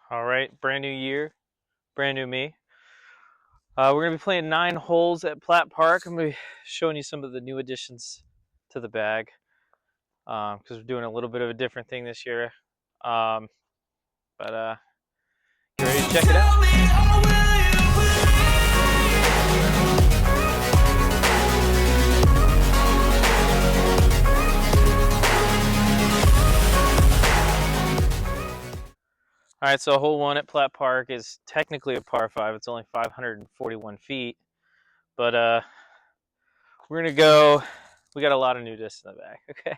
All right, brand new year, brand new me. We're gonna be playing 9 holes at Platt Park. I'm gonna be showing you some of the new additions to the bag because we're doing a little bit of a different thing this year. Um, but you ready to check it out? All right, so hole 1 at Platt Park is technically a par 5. It's only 541 feet, but we're gonna go. We got a lot of new discs in the bag. Okay,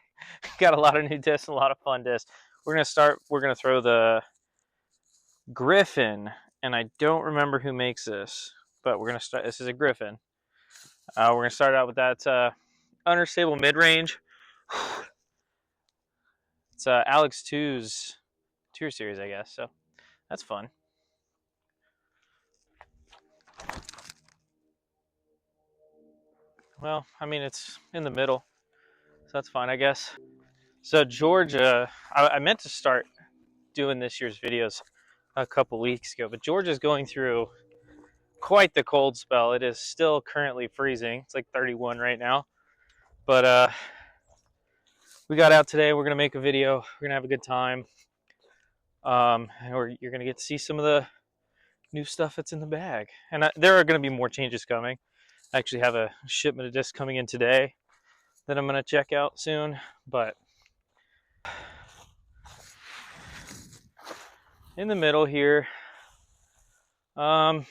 got a lot of new discs, and a lot of fun discs. We're gonna start. We're gonna throw the Griffin, and I don't remember who makes this, but we're gonna start. This is a Griffin. We're gonna start out with that understable mid-range. It's Alex 2's Tour Series, I guess. So that's fun. Well, I mean, it's in the middle, so that's fine, I guess. So Georgia, I meant to start doing this year's videos a couple weeks ago, but Georgia's going through quite the cold spell. It is still currently freezing. It's like 31 right now, but we got out today. We're gonna make a video. We're gonna have a good time, and you're gonna get to see some of the new stuff that's in the bag. And there are gonna be more changes coming. I actually have a shipment of discs coming in today that I'm gonna check out soon. But in the middle here, I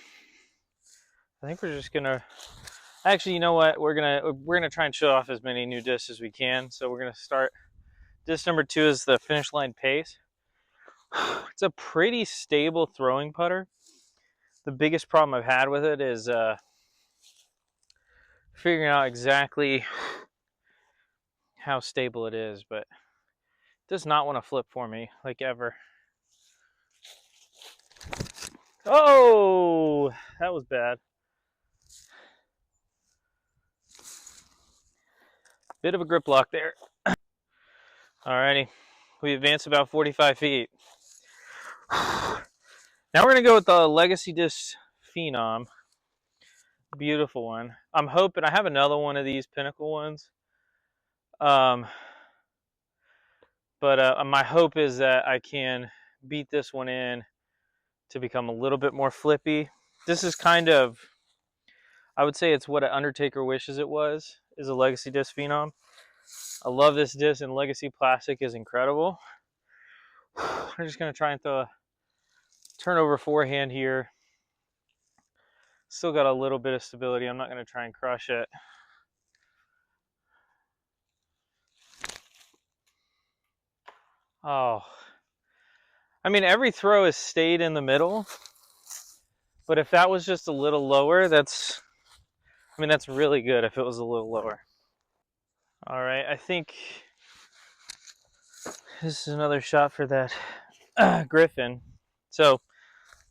think we're just gonna. Actually, you know what? We're gonna try and show off as many new discs as we can. So we're gonna start. Disc number 2 is the Finish Line Pace. It's a pretty stable throwing putter. The biggest problem I've had with it is figuring out exactly how stable it is, but it does not want to flip for me, like ever. Oh, that was bad. Bit of a grip lock there. Alrighty, we advanced about 45 feet. Now we're gonna go with the Legacy Disc Phenom. Beautiful one. I'm hoping I have another one of these Pinnacle ones. But my hope is that I can beat this one in to become a little bit more flippy. This is kind of, I would say it's what an Undertaker wishes it was, is a Legacy Disc Phenom. I love this disc, and Legacy Plastic is incredible. I'm just going to try and throw a turnover forehand here. Still got a little bit of stability. I'm not going to try and crush it. Oh, I mean, every throw has stayed in the middle, but if that was just a little lower, that's really good if it was a little lower. All right, I think this is another shot for that Griffin. So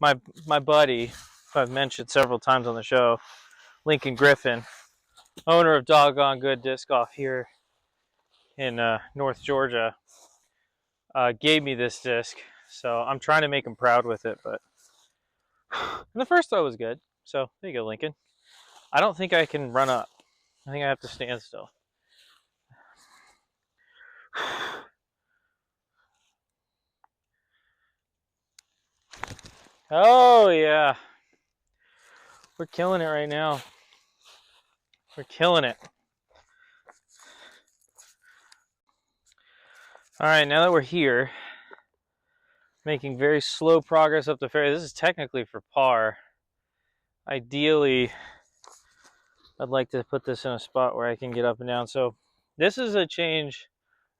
my buddy, who I've mentioned several times on the show, Lincoln Griffin, owner of Doggone Good Disc Golf here in North Georgia, gave me this disc. So I'm trying to make him proud with it. But and the first throw was good. So there you go, Lincoln. I don't think I can run up. I think I have to stand still. Oh yeah, we're killing it right now. We're killing it. All right, now that we're here, making very slow progress up the fairway. This is technically for par. Ideally, I'd like to put this in a spot where I can get up and down. So this is a change,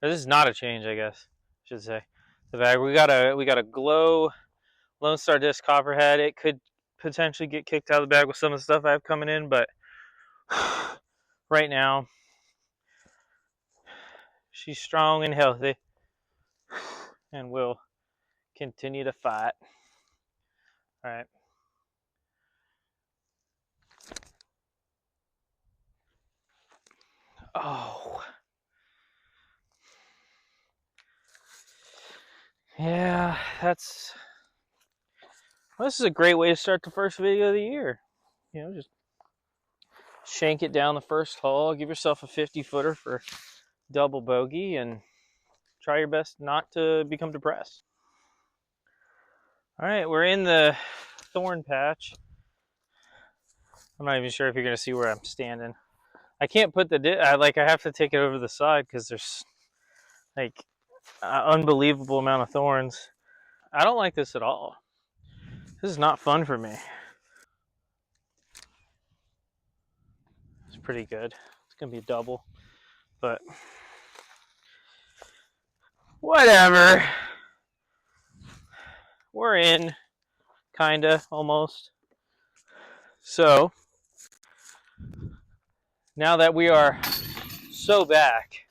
or this is not a change, I guess I should say. The bag, we got a Glow Lone Star Disc Copperhead. It could potentially get kicked out of the bag with some of the stuff I have coming in, but right now she's strong and healthy and will continue to fight. All right. Oh. Yeah, that's Well, this is a great way to start the first video of the year. You know, just shank it down the first hole, give yourself a 50-footer for double bogey, and try your best not to become depressed. All right, we're in the thorn patch. I'm not even sure if you're going to see where I'm standing. I can't put the I have to take it over the side because there's like an unbelievable amount of thorns. I don't like this at all. This is not fun for me. It's pretty good. It's gonna be a double, but whatever. We're in, kinda, almost. So now that we are so back,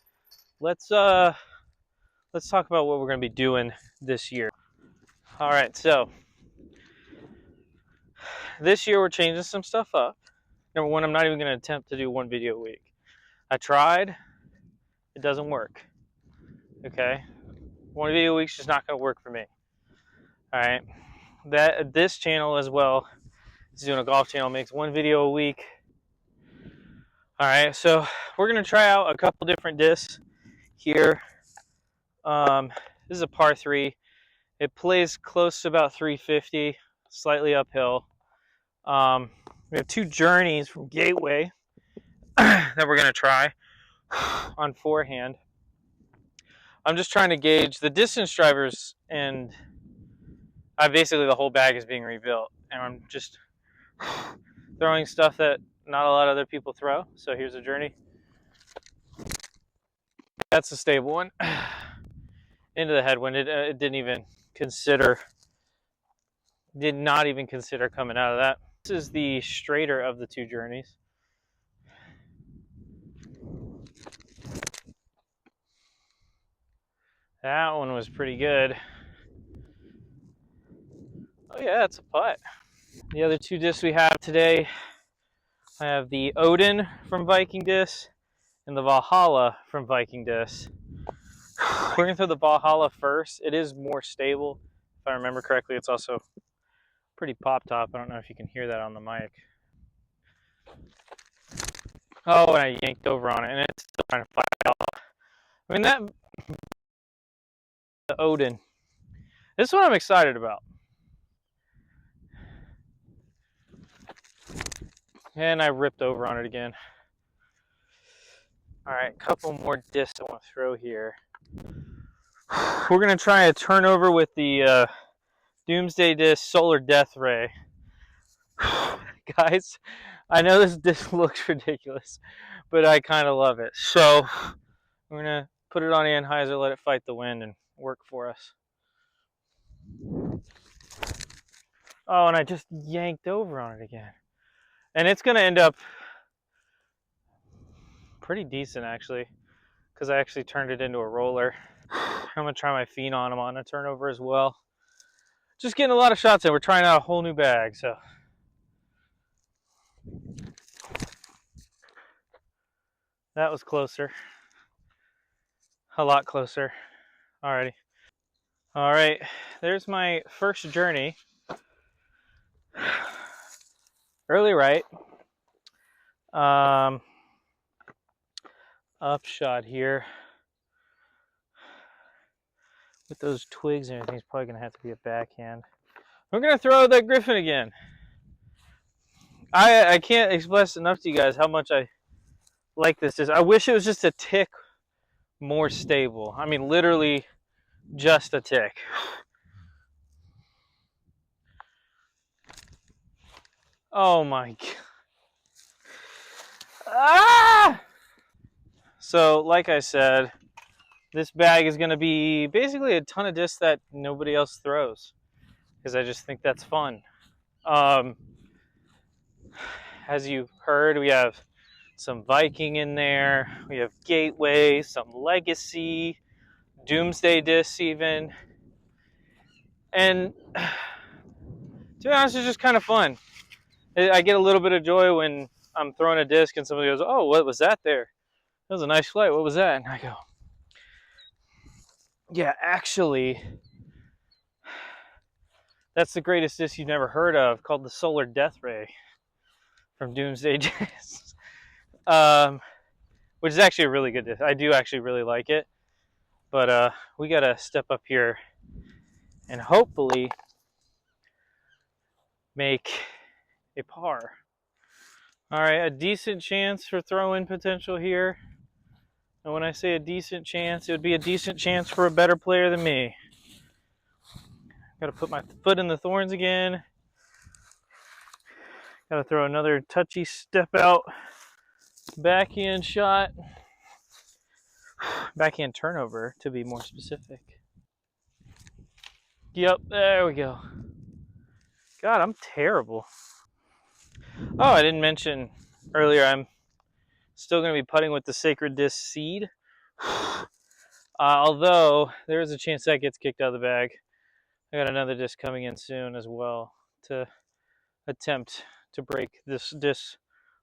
let's talk about what we're gonna be doing this year. All right, so this year we're changing some stuff up. Number one, I'm not even gonna attempt to do one video a week. I tried, it doesn't work. Okay, one video a week's just not gonna work for me. All right, this channel as well is doing a golf channel, makes one video a week. All right, so we're gonna try out a couple different discs here. This is a par 3. It plays close to about 350, slightly uphill. We have 2 journeys from Gateway that we're gonna try on forehand. I'm just trying to gauge the distance drivers, and basically the whole bag is being rebuilt, and I'm just throwing stuff that not a lot of other people throw. So here's a journey. That's a stable one. Into the headwind. It did not even consider coming out of that. This is the straighter of the 2 journeys. That one was pretty good. Oh yeah, it's a putt. The other 2 discs we have today, I have the Odin from Viking Disc and the Valhalla from Viking Disc. We're gonna throw the Valhalla first. It is more stable. If I remember correctly, it's also pretty pop top. I don't know if you can hear that on the mic. Oh, and I yanked over on it, and it's still trying to fly off. I mean, the Odin. This is what I'm excited about. And I ripped over on it again. All right, a couple more discs I want to throw here. We're gonna try a turnover with the Doomsday Disc Solar Death Ray. Guys, I know this disc looks ridiculous, but I kind of love it. So we're gonna put it on Anheuser, let it fight the wind, and work for us. Oh, and I just yanked over on it again. And it's gonna end up pretty decent, actually, because I actually turned it into a roller. I'm gonna try my Phenom on a turnover as well. Just getting a lot of shots in. We're trying out a whole new bag, so. That was closer. A lot closer. Alrighty. All right, there's my first journey. Early right. Upshot here. With those twigs and everything, it's probably gonna have to be a backhand. We're gonna throw that Griffin again. I can't express enough to you guys how much I like this. I wish it was just a tick more stable. I mean, literally just a tick. Oh my god. Ah! So, like I said, this bag is going to be basically a ton of discs that nobody else throws, because I just think that's fun. As you've heard, we have some Viking in there. We have Gateway, some Legacy, Doomsday discs even. And to be honest, it's just kind of fun. I get a little bit of joy when I'm throwing a disc and somebody goes, "Oh, what was that there? That was a nice flight. What was that?" And I go, "Yeah, actually, That's the greatest disc you've never heard of, called the Solar Death Ray from Doomsday Jazz. Which is actually a really good disc. I do actually really like it. But we gotta step up here and hopefully make a par. All right, a decent chance for throw-in potential here. And when I say a decent chance, it would be a decent chance for a better player than me. Got to put my foot in the thorns again. Got to throw another touchy step out backhand shot. Backhand turnover, to be more specific. Yep, there we go. God, I'm terrible. Oh, I didn't mention earlier, I'm still going to be putting with the Sacred Disc Seed. Although, there is a chance that gets kicked out of the bag. I got another disc coming in soon as well to attempt to break this disc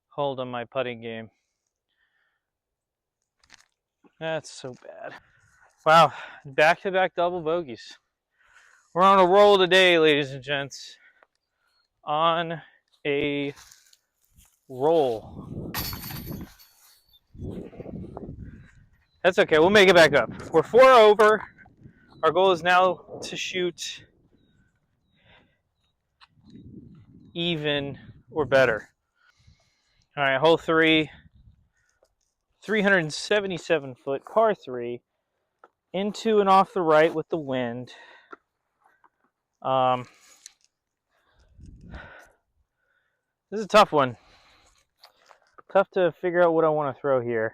hold on my putting game. That's so bad. Wow, back-to-back double bogeys. We're on a roll today, ladies and gents. On a roll. That's okay, we'll make it back up. We're 4 over. Our goal is now to shoot even or better. All right, hole 3, 377 foot, par 3, into and off the right with the wind. This is a tough one. Tough to figure out what I want to throw here.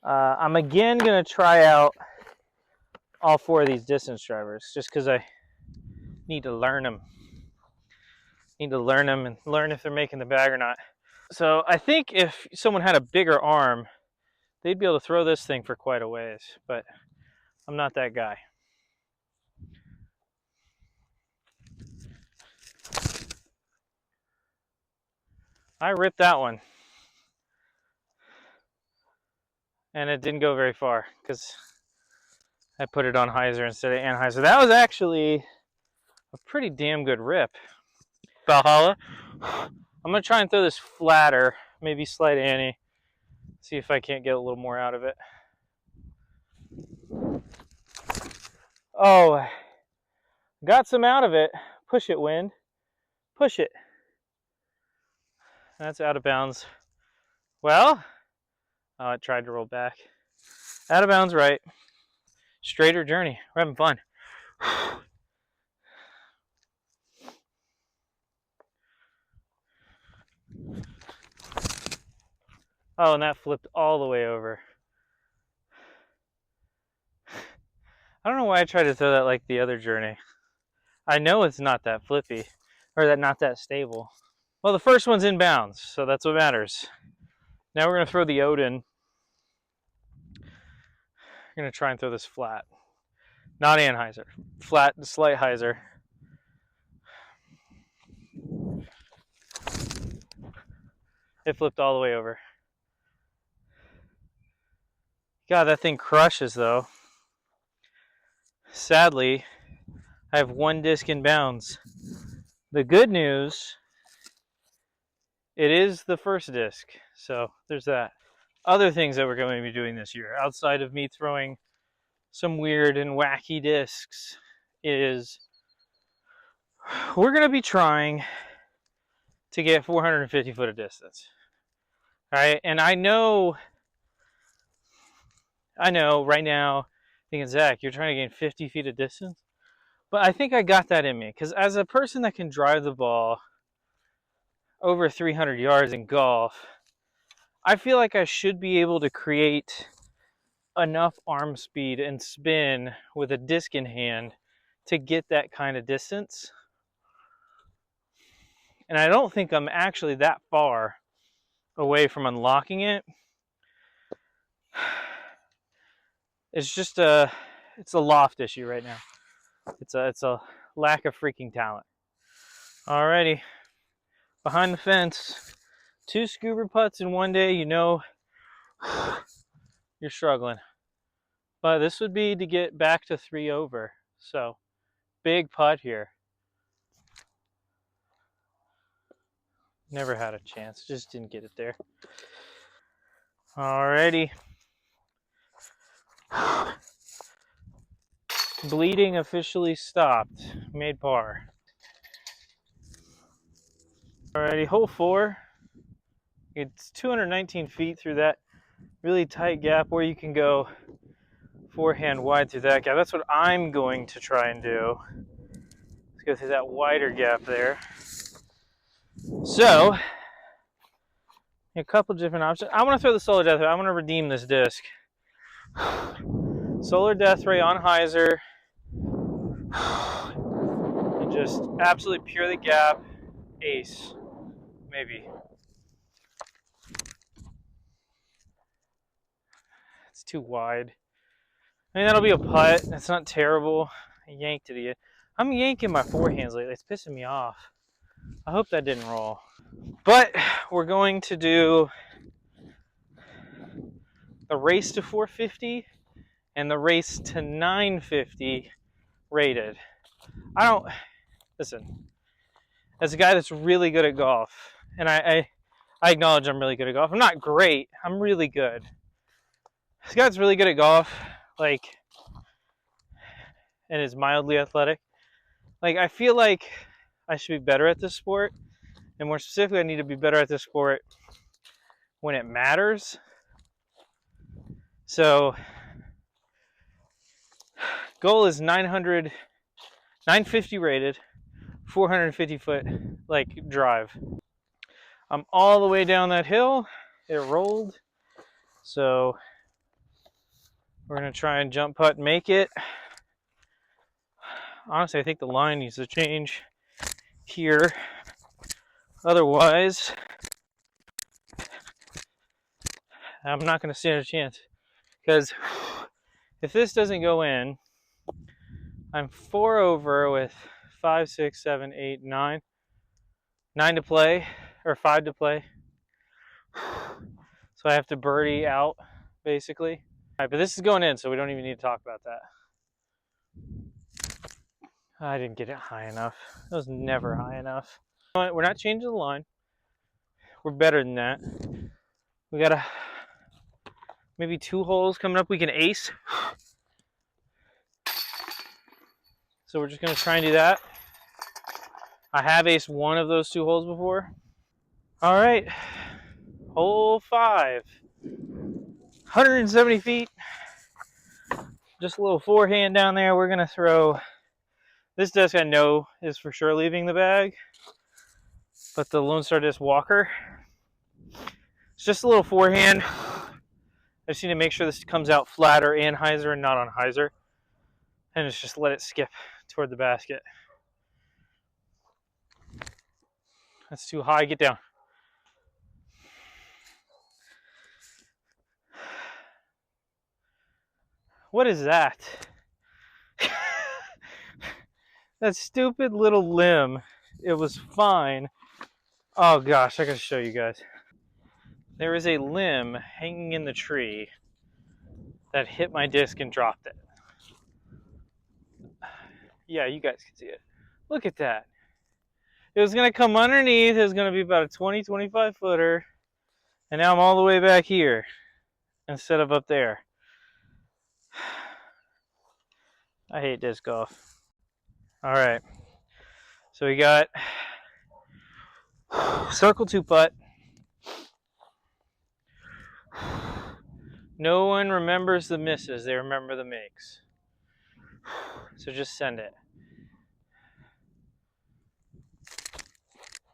I'm again going to try out all 4 of these distance drivers just because I need to learn them. Need to learn them and learn if they're making the bag or not. So I think if someone had a bigger arm, they'd be able to throw this thing for quite a ways, but I'm not that guy. I ripped that one. And it didn't go very far because I put it on hyzer instead of anhyzer. That was actually a pretty damn good rip. Valhalla. I'm going to try and throw this flatter, maybe slide Annie, see if I can't get a little more out of it. Oh, got some out of it. Push it, wind. Push it. That's out of bounds. Well, oh, it tried to roll back. Out of bounds right. Straighter journey. We're having fun. Oh, and that flipped all the way over. I don't know why I tried to throw that like the other journey. I know it's not that flippy, or not that stable. Well, the first one's in bounds, so that's what matters. Now we're going to throw the Odin. We're going to try and throw this flat. Not anhyzer. Flat, slight hyzer. It flipped all the way over. God, that thing crushes, though. Sadly, I have 1 disc in bounds. The good news, it is the first disc, so there's that. Other things that we're going to be doing this year, outside of me throwing some weird and wacky discs, is we're going to be trying to get 450 foot of distance. All right, and I know right now, thinking, Zach, you're trying to gain 50 feet of distance? But I think I got that in me, because as a person that can drive the ball over 300 yards in golf, I feel like I should be able to create enough arm speed and spin with a disc in hand to get that kind of distance. And I don't think I'm actually that far away from unlocking it. It's just it's a loft issue right now. It's a lack of freaking talent. Alrighty, behind the fence, 2 scuba putts in 1 day, you know you're struggling. But this would be to get back to 3 over. So, big putt here. Never had a chance. Just didn't get it there. Alrighty. Bleeding officially stopped. Made par. Alrighty, hole 4. It's 219 feet through that really tight gap where you can go forehand wide through that gap. That's what I'm going to try and do. Let's go through that wider gap there. So, a couple different options. I want to throw the Solar Death Ray. I want to redeem this disc. Solar Death Ray on hyzer. And just absolutely pure the gap. Ace. Maybe. It's too wide. I mean, that'll be a putt. That's not terrible. I yanked it. I'm yanking my forehands lately. It's pissing me off. I hope that didn't roll. But we're going to do the race to 450 and the race to 950 rated. Listen, as a guy that's really good at golf, and I acknowledge I'm really good at golf. I'm not great. I'm really good. This guy's really good at golf, like, and is mildly athletic. Like, I feel like I should be better at this sport, and more specifically, I need to be better at this sport when it matters. So, goal is 950 rated, 450 foot, like, drive. I'm all the way down that hill. It rolled. So, we're going to try and jump putt and make it. Honestly, I think the line needs to change here. Otherwise, I'm not going to stand a chance. Because if this doesn't go in, I'm 4 over with 5, 6, 7, 8, 9. 9 to play, or 5 to play. So I have to birdie out, basically. All right, but this is going in, so we don't even need to talk about that. I didn't get it high enough. It was never high enough. We're not changing the line. We're better than that. We got maybe 2 holes coming up we can ace. So we're just going to try and do that. I have aced one of those 2 holes before. All right. Hole 5. 170 feet. Just a little forehand down there. We're going to throw... This disc I know is for sure leaving the bag. But the Lone Star Disc Walker. It's just a little forehand. I just need to make sure this comes out flatter and hyzer and not on hyzer. And just let it skip toward the basket. That's too high. Get down. What is that? That stupid little limb. It was fine. Oh gosh, I gotta show you guys. There is a limb hanging in the tree that hit my disc and dropped it. Yeah, you guys can see it. Look at that. It was gonna come underneath. It was gonna be about a 20, 25 footer. And now I'm all the way back here instead of up there. I hate disc golf. All right. So we got circle 2 putt. No one remembers the misses. They remember the makes. So just send it.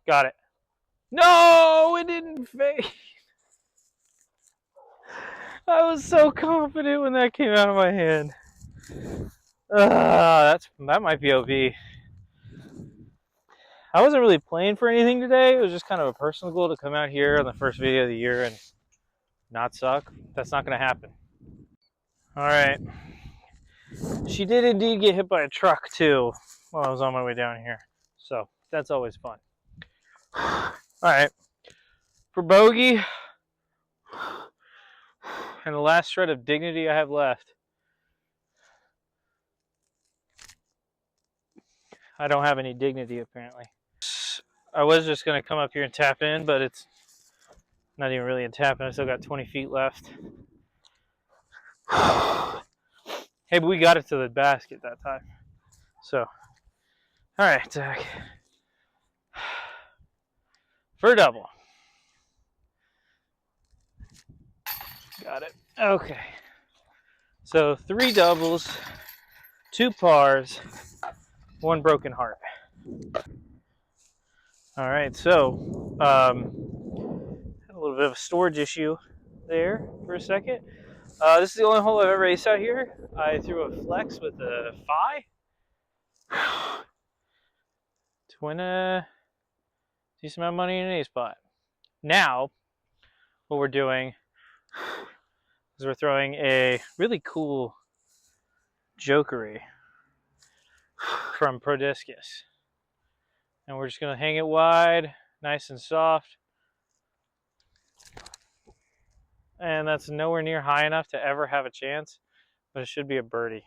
Got it. No, it didn't fade. I was so confident when that came out of my hand. That might be OB. I wasn't really playing for anything today. It was just kind of a personal goal to come out here on the first video of the year and not suck. That's not going to happen. All right. She did indeed get hit by a truck too while I was on my way down here. So that's always fun. All right. For bogey and the last shred of dignity I have left, I don't have any dignity apparently. I was just going to come up here and tap in, but it's not even really a tap in. I still got 20 feet left. Hey, but we got it to the basket that time. So, all right, Zach. For a double. Got it. Okay. So 3 doubles, 2 pars, 1 broken heart. All right, so had a little bit of a storage issue there for a second. This is the only hole I've ever aced out here. I threw a flex with a 5. To win a decent amount of money in an ace spot. Now, what we're doing is we're throwing a really cool jokery from Prodiscus. And we're just going to hang it wide, nice and soft. And that's nowhere near high enough to ever have a chance, but it should be a birdie.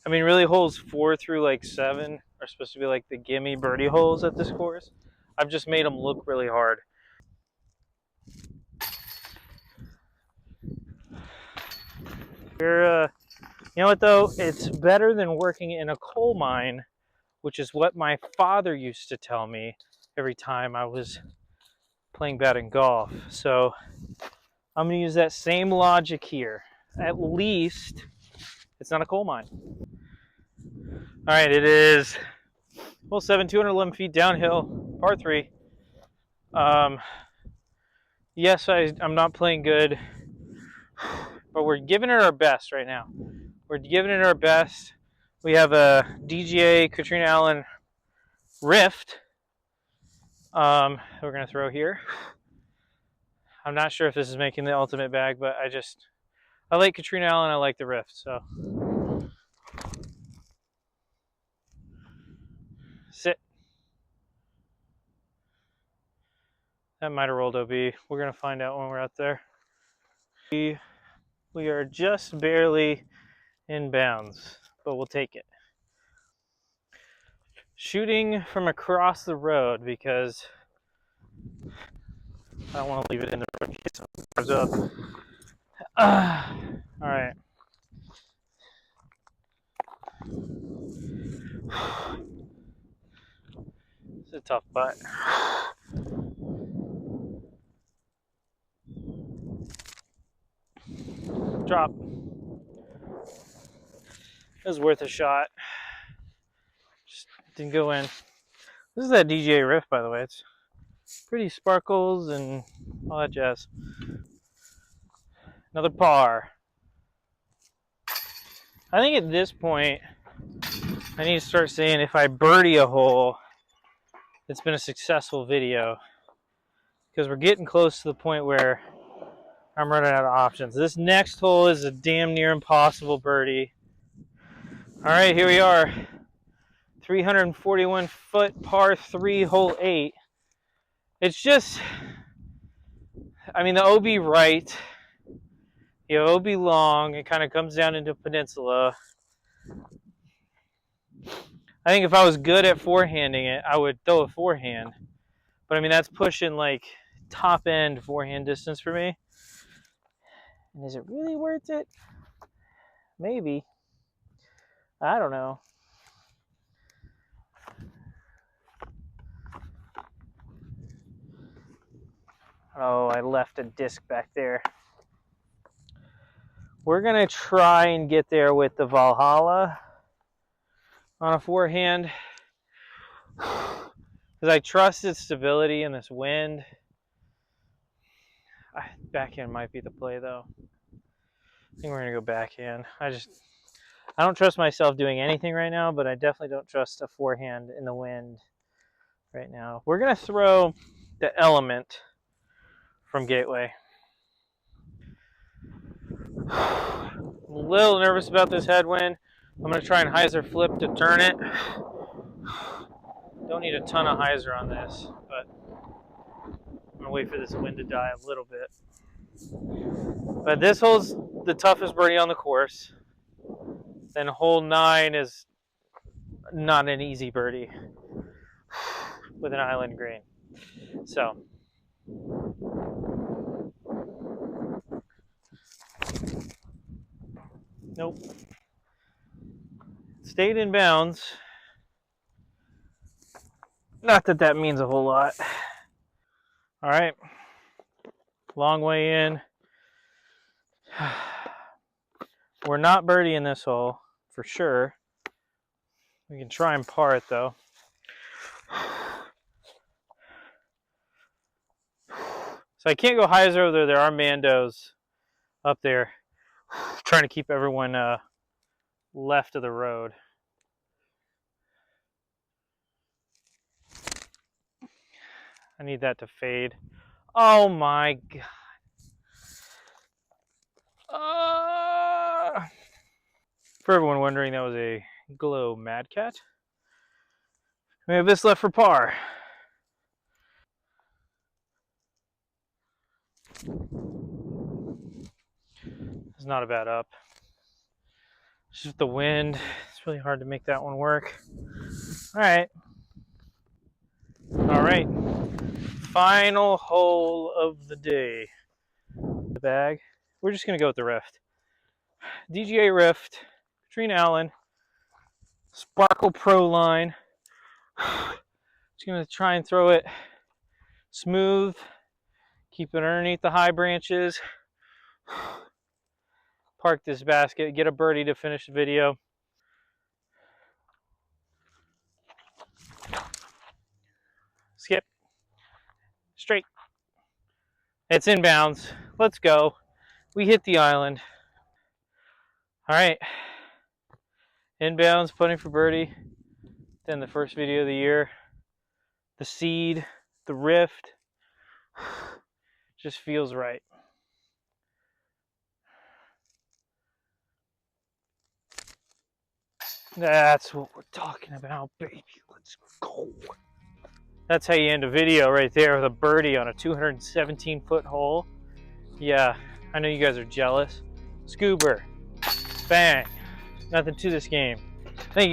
I mean, really holes 4 through like 7 are supposed to be like the gimme birdie holes at this course. I've just made them look really hard. You know what though? It's better than working in a coal mine, which is what my father used to tell me every time I was playing bad in golf. So I'm going to use that same logic here. At least it's not a coal mine. All right, it is hole 7, 211 feet downhill, par 3. Yes, I'm not playing good, but we're giving it our best right now. We're giving it our best. We have a DGA Katrina Allen Rift we're going to throw here. I'm not sure if this is making the ultimate bag, but I like Katrina Allen, I like the Rift, so. Sit. That might have rolled OB. We're going to find out when we're out there. We are just barely in bounds, but we'll take it. Shooting from across the road because I don't want to leave it in the road in case something comes up. All right. It's a tough putt. Drop. It was worth a shot. Just didn't go in. This is that DGA Rift, by the way. It's pretty sparkles and all that jazz. Another par. I think at this point, I need to start saying if I birdie a hole, it's been a successful video. Because we're getting close to the point where I'm running out of options. This next hole is a damn near impossible birdie. All right, here we are. 341 foot par 3 hole 8. It's just, I mean, the OB right, you have OB long, it kind of comes down into peninsula. I think if I was good at forehanding it, I would throw a forehand. But I mean, that's pushing like top end forehand distance for me. And is it really worth it? Maybe. I don't know. Oh, I left a disc back there. We're going to try and get there with the Valhalla on a forehand. Because I trust its stability in this wind. Backhand might be the play, though. I think we're going to go backhand. I don't trust myself doing anything right now, but I definitely don't trust a forehand in the wind right now. We're going to throw the Element from Gateway. I'm a little nervous about this headwind. I'm going to try and hyzer flip to turn it. Don't need a ton of hyzer on this, but I'm going to wait for this wind to die a little bit. But this hole's the toughest birdie on the course. Then hole 9 is not an easy birdie. with an island green. So nope. Stayed in bounds. Not that that means a whole lot. All right. Long way in. We're not birdieing this hole for sure. We can try and par it though. So I can't go high as over there. There are Mandos up there trying to keep everyone left of the road. I need that to fade. Oh my god. For everyone wondering, that was a Glow Mad Cat. We have this left for par. It's not a bad up. It's just the wind. It's really hard to make that one work. All right. All right. Final hole of the day. The bag. We're just going to go with the Rift. DGA Rift. Katrina Allen. Sparkle Pro line. Just going to try and throw it smooth. Keep it underneath the high branches. Park this basket. Get a birdie to finish the video. Skip. Straight. It's inbounds. Let's go. We hit the island. All right. Inbounds, putting for birdie. Then the first video of the year. The seed, the Rift. Just feels right. That's what we're talking about, baby. Let's go. That's how you end a video right there with a birdie on a 217-foot hole. Yeah, I know you guys are jealous. Scuba. Bang. Nothing to this game. Thank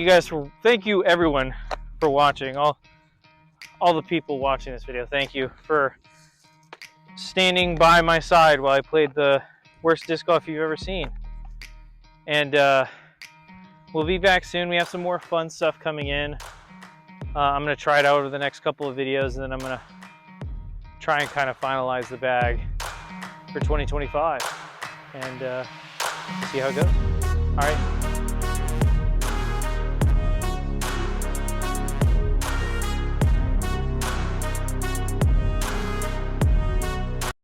you everyone for watching. All the people watching this video, thank you for standing by my side while I played the worst disc golf you've ever seen. And we'll be back soon. We have some more fun stuff coming in. I'm going to try it out over the next couple of videos, and then I'm going to try and kind of finalize the bag for 2025 and see how it goes. All right.